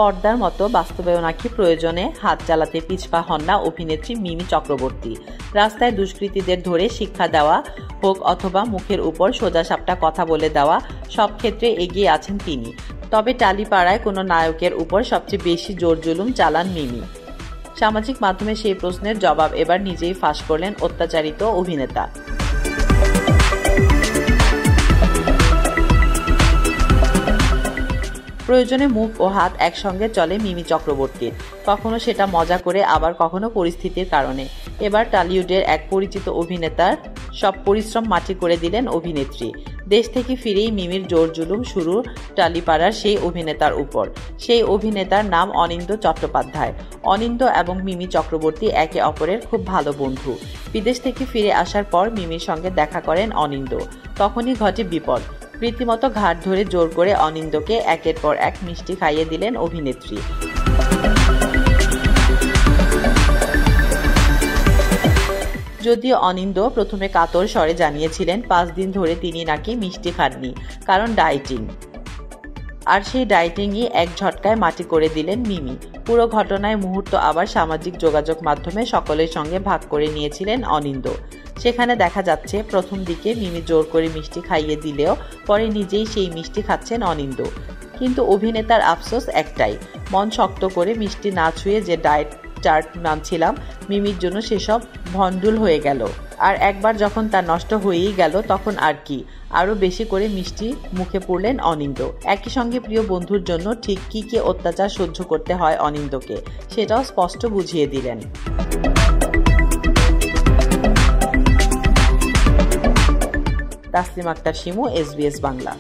পর্দার মতো বাস্তবায়নাকি প্রয়োজনে হাত চালাতে পিছপা হন না অভিনেত্রী মিমি চক্রবর্তী। রাস্তায় দুষ্কৃতীদের ধরে শিক্ষা দেওয়া হোক অথবা মুখের উপর সোজাসাপটা কথা বলে দেওয়া, সব ক্ষেত্রে এগিয়ে আছেন তিনি। তবে টালিপাড়ায় কোনো নায়কের উপর সবচেয়ে বেশি জোর জুলুম চালান মিমি। সামাজিক মাধ্যমে সেই প্রশ্নের জবাব এবার নিজেই ফাঁস করলেন অত্যাচারিত অভিনেতা। প্রয়োজনে মুখ ও হাত একসঙ্গে চলে মিমি চক্রবর্তীর, কখনো সেটা মজা করে, আবার কখনো পরিস্থিতির কারণে। এবার টলিউডের এক পরিচিত অভিনেতার সব পরিশ্রম মাটি করে দিলেন অভিনেত্রী। দেশ থেকে ফিরেই মিমির জোর জুলুম শুরু টালিপাড়ার সেই অভিনেতার উপর। সেই অভিনেতার নাম অনিন্দ চট্টোপাধ্যায়। অনিন্দ এবং মিমি চক্রবর্তী একে অপরের খুব ভালো বন্ধু। বিদেশ থেকে ফিরে আসার পর মিমির সঙ্গে দেখা করেন অনিন্দ। তখনই ঘটে বিপদ। রীতিমতো ঘাট ধরে জোর করে অনিন্দকে একের পর এক মিষ্টি খাইয়ে দিলেন অভিনেত্রী। যদিও অনিন্দ প্রথমে কাতর স্বরে জানিয়েছিলেন 5 দিন ধরে তিনি নাকি মিষ্টি খাননি, কারণ ডায়েটিং। আর সেই ডায়েটিংই এক ঝটকায় মাটি করে দিলেন মিমি। পুরো ঘটনায় মুহূর্ত আবার সামাজিক যোগাযোগ মাধ্যমে সকলের সঙ্গে ভাগ করে নিয়েছিলেন অনিন্দ। সেখানে দেখা যাচ্ছে প্রথম দিকে মিমি জোর করে মিষ্টি খাইয়ে দিলেও পরে নিজেই সেই মিষ্টি খাচ্ছেন অনিন্দ। কিন্তু অভিনেতার আফসোস একটাই, মন শক্ত করে মিষ্টি না ছুঁয়ে যে ডায়েট চার্ট মানছিলাম, মিমির জন্য সেসব ভণ্ডুল হয়ে গেল। আর একবার যখন তা নষ্ট হয়েই গেল, তখন আর কি, আরও বেশি করে মিষ্টি মুখে পুরলেন অনিন্দ। একই সঙ্গে প্রিয় বন্ধুর জন্য ঠিক কি কি অত্যাচার সহ্য করতে হয় অনিন্দকে, সেটাও স্পষ্ট বুঝিয়ে দিলেন। তাসলিম আক্তার শিমু, SBS বাংলা।